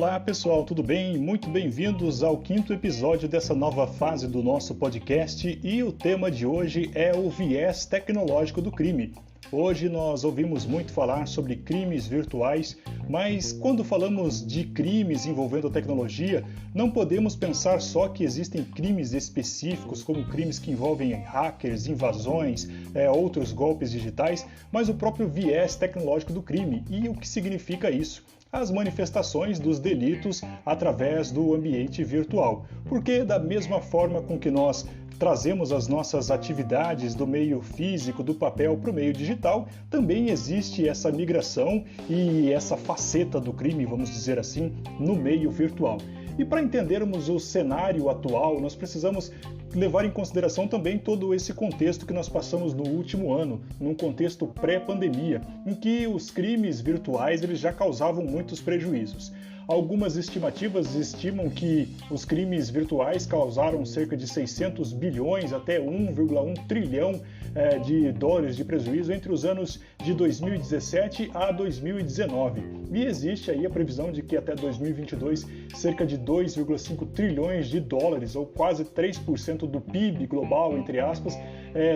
Olá pessoal, tudo bem? Muito bem-vindos ao 5º episódio dessa nova fase do nosso podcast e o tema de hoje é o viés tecnológico do crime. Hoje nós ouvimos muito falar sobre crimes virtuais, mas quando falamos de crimes envolvendo tecnologia, não podemos pensar só que existem crimes específicos, como crimes que envolvem hackers, invasões, outros golpes digitais, mas o próprio viés tecnológico do crime. E o que significa isso? As manifestações dos delitos através do ambiente virtual. Porque da mesma forma com que nós trazemos as nossas atividades do meio físico, do papel para o meio digital, também existe essa migração e essa faceta do crime, vamos dizer assim, no meio virtual. E para entendermos o cenário atual, nós precisamos levar em consideração também todo esse contexto que nós passamos no último ano, num contexto pré-pandemia, em que os crimes virtuais eles já causavam muitos prejuízos. Algumas estimativas estimam que os crimes virtuais causaram cerca de 600 bilhões até 1,1 trilhão de dólares de prejuízo entre os anos de 2017 a 2019. E existe aí a previsão de que até 2022 cerca de 2,5 trilhões de dólares, ou quase 3% do PIB global, entre aspas,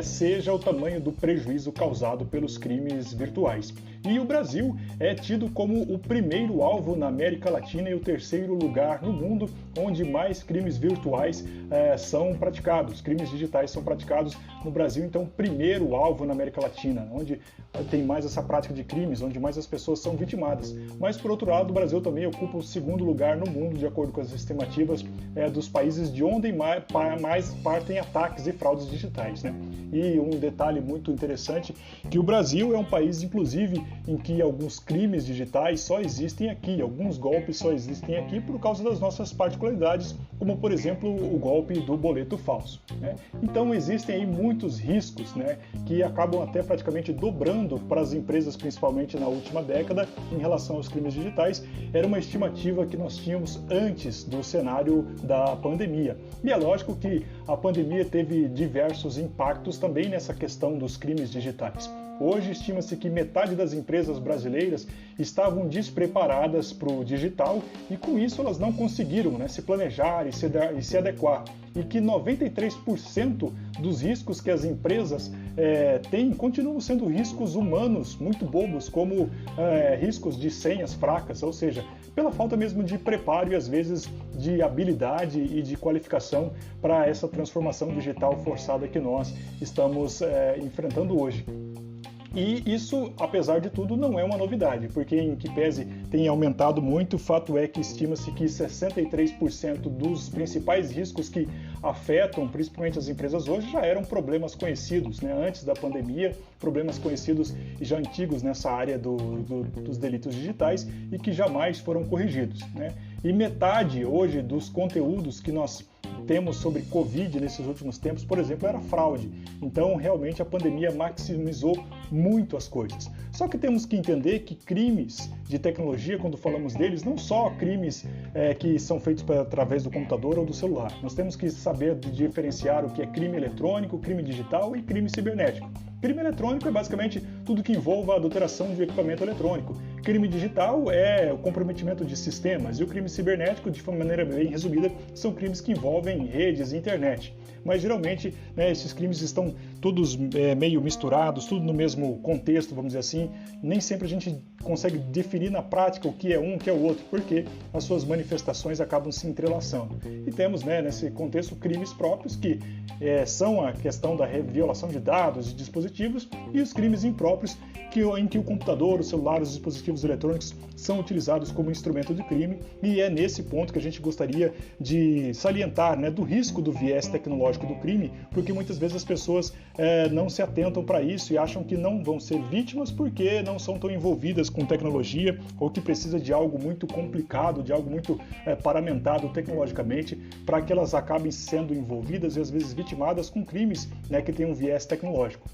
seja o tamanho do prejuízo causado pelos crimes virtuais. E o Brasil é tido como o primeiro alvo na América Latina e o terceiro lugar no mundo onde mais crimes virtuais são praticados, crimes digitais são praticados no Brasil, então primeiro alvo na América Latina, onde tem mais essa prática de crimes, onde mais as pessoas são vitimadas. Mas por outro lado, o Brasil também ocupa o segundo lugar no mundo, de acordo com as estimativas dos países de onde mais partem ataques e fraudes digitais, né? E um detalhe muito interessante, que o Brasil é um país, inclusive, em que alguns crimes digitais só existem aqui, alguns golpes só existem aqui por causa das nossas particularidades, como, por exemplo, o golpe do boleto falso, né? Então, existem aí muitos riscos, né, que acabam até praticamente dobrando para as empresas, principalmente na última década, em relação aos crimes digitais. Era uma estimativa que nós tínhamos antes do cenário da pandemia. E é lógico que a pandemia teve diversos impactos também nessa questão dos crimes digitais. Hoje, estima-se que metade das empresas brasileiras estavam despreparadas para o digital e, com isso, elas não conseguiram, né, se planejar e se adequar. E que 93% dos riscos que as empresas têm continuam sendo riscos humanos muito bobos, como riscos de senhas fracas, ou seja, pela falta mesmo de preparo e, às vezes, de habilidade e de qualificação para essa transformação digital forçada que nós estamos enfrentando hoje. E isso, apesar de tudo, não é uma novidade, porque em que pese tem aumentado muito, o fato é que estima-se que 63% dos principais riscos que afetam principalmente as empresas hoje já eram problemas conhecidos, né, antes da pandemia, problemas conhecidos e já antigos nessa área dos delitos digitais e que jamais foram corrigidos, né? E metade hoje dos conteúdos que nós temos sobre Covid nesses últimos tempos, por exemplo, era fraude. Então, realmente, a pandemia maximizou muito as coisas. Só que temos que entender que crimes de tecnologia, quando falamos deles, não só crimes que são feitos através do computador ou do celular. Nós temos que saber diferenciar o que é crime eletrônico, crime digital e crime cibernético. Crime eletrônico é basicamente tudo que envolva a adulteração de equipamento eletrônico. Crime digital é o comprometimento de sistemas e o crime cibernético, de maneira bem resumida, são crimes que envolvem redes e internet. Mas geralmente, né, esses crimes estão todos meio misturados, tudo no mesmo contexto, vamos dizer assim. Nem sempre a gente consegue definir na prática o que é um, o que é o outro, porque as suas manifestações acabam se entrelaçando. E temos, né, nesse contexto, crimes próprios que são a questão da violação de dados e dispositivos e os crimes impróprios em que o computador, o celular, os dispositivos eletrônicos são utilizados como instrumento de crime, e é nesse ponto que a gente gostaria de salientar, né, do risco do viés tecnológico do crime, porque muitas vezes as pessoas não se atentam para isso e acham que não vão ser vítimas porque não são tão envolvidas com tecnologia ou que precisa de algo muito complicado, de algo muito paramentado tecnologicamente para que elas acabem sendo envolvidas e às vezes vitimadas com crimes, né, que têm um viés tecnológico.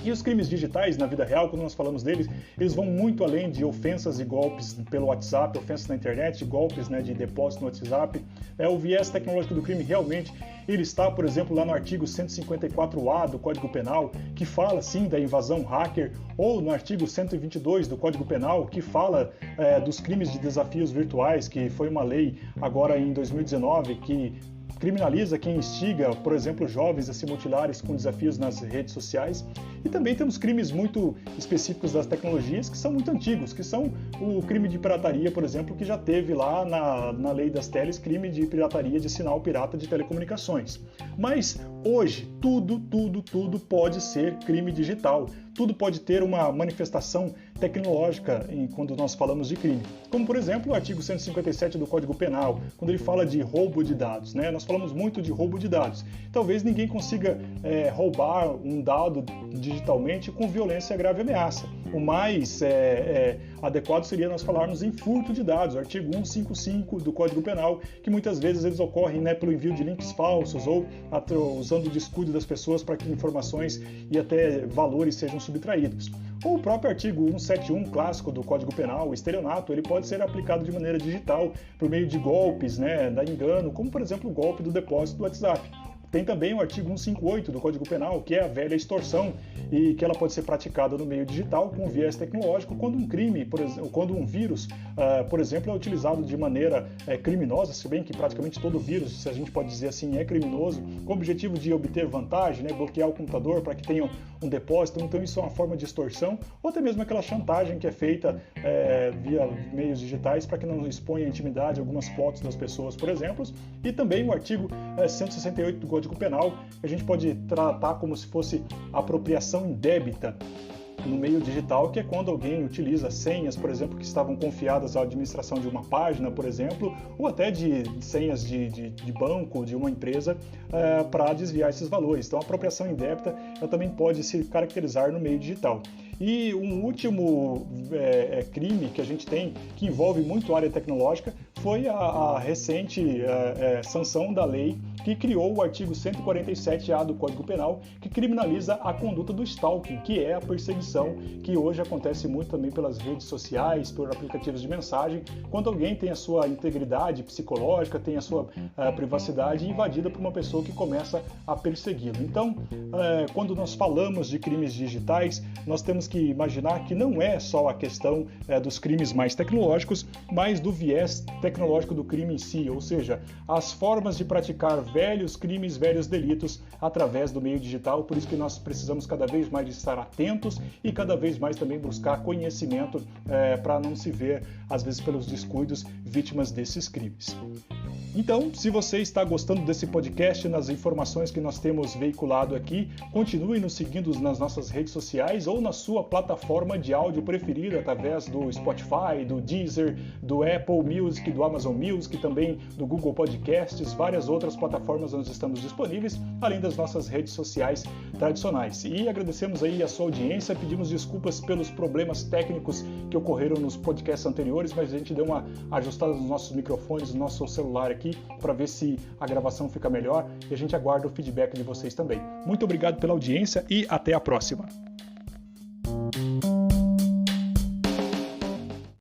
E os crimes digitais, na vida real, quando nós falamos deles, eles vão muito além de ofensas e golpes pelo WhatsApp, ofensas na internet, golpes, né, de depósito no WhatsApp. O viés tecnológico do crime realmente ele está, por exemplo, lá no artigo 154A do Código Penal, que fala, sim, da invasão hacker, ou no artigo 122 do Código Penal, que fala dos crimes de desafios virtuais, que foi uma lei agora em 2019 que criminaliza quem instiga, por exemplo, jovens a se mutilarem com desafios nas redes sociais. E também temos crimes muito específicos das tecnologias que são muito antigos, que são o crime de pirataria, por exemplo, que já teve lá na lei das teles, crime de pirataria de sinal pirata de telecomunicações. Mas hoje, tudo pode ser crime digital. Tudo pode ter uma manifestação tecnológica quando nós falamos de crime. Como, por exemplo, o artigo 157 do Código Penal, quando ele fala de roubo de dados, né? Nós falamos muito de roubo de dados. Talvez ninguém consiga roubar um dado digitalmente com violência, grave e ameaça. O mais adequado seria nós falarmos em furto de dados, o artigo 155 do Código Penal, que muitas vezes eles ocorrem, né, pelo envio de links falsos ou usando o descuido das pessoas para que informações e até valores sejam subtraídos. Ou o próprio artigo 171 clássico do Código Penal, o estelionato, ele pode ser aplicado de maneira digital por meio de golpes, né, da engano, como por exemplo o golpe do depósito do WhatsApp. Tem também o artigo 158 do Código Penal, que é a velha extorsão, e que ela pode ser praticada no meio digital com viés tecnológico quando um crime, quando um vírus, por exemplo, é utilizado de maneira criminosa, se bem que praticamente todo vírus, se a gente pode dizer assim, é criminoso, com o objetivo de obter vantagem, né, bloquear o computador para que tenha um depósito. Então isso é uma forma de extorsão, ou até mesmo aquela chantagem que é feita via meios digitais para que não exponha a intimidade, algumas fotos das pessoas, por exemplo. E também o artigo 168 do Código Penal, que a gente pode tratar como se fosse apropriação indébita no meio digital, que é quando alguém utiliza senhas, por exemplo, que estavam confiadas à administração de uma página, por exemplo, ou até de senhas de banco, de uma empresa, para desviar esses valores. Então, a apropriação indébita ela também pode se caracterizar no meio digital. E um último crime que a gente tem, que envolve muito a área tecnológica, foi a recente sanção da lei que criou o artigo 147A do Código Penal, que criminaliza a conduta do stalking, que é a perseguição que hoje acontece muito também pelas redes sociais, por aplicativos de mensagem, quando alguém tem a sua integridade psicológica, tem a sua privacidade invadida por uma pessoa que começa a persegui-lo. Então, quando nós falamos de crimes digitais, nós temos que imaginar que não é só a questão dos crimes mais tecnológicos, mas do viés tecnológico do crime em si, ou seja, as formas de praticar velhos crimes, velhos delitos através do meio digital. Por isso que nós precisamos cada vez mais estar atentos e cada vez mais também buscar conhecimento para não se ver, às vezes pelos descuidos, vítimas desses crimes. Então, se você está gostando desse podcast, nas informações que nós temos veiculado aqui, continue nos seguindo nas nossas redes sociais ou na sua plataforma de áudio preferida, através do Spotify, do Deezer, do Apple Music, do Amazon Music, também do Google Podcasts, várias outras plataformas onde estamos disponíveis, além das nossas redes sociais tradicionais. E agradecemos aí a sua audiência, pedimos desculpas pelos problemas técnicos que ocorreram nos podcasts anteriores, mas a gente deu uma ajustada nos nossos microfones, no nosso celular aqui, para ver se a gravação fica melhor, e a gente aguarda o feedback de vocês também. Muito obrigado pela audiência e até a próxima!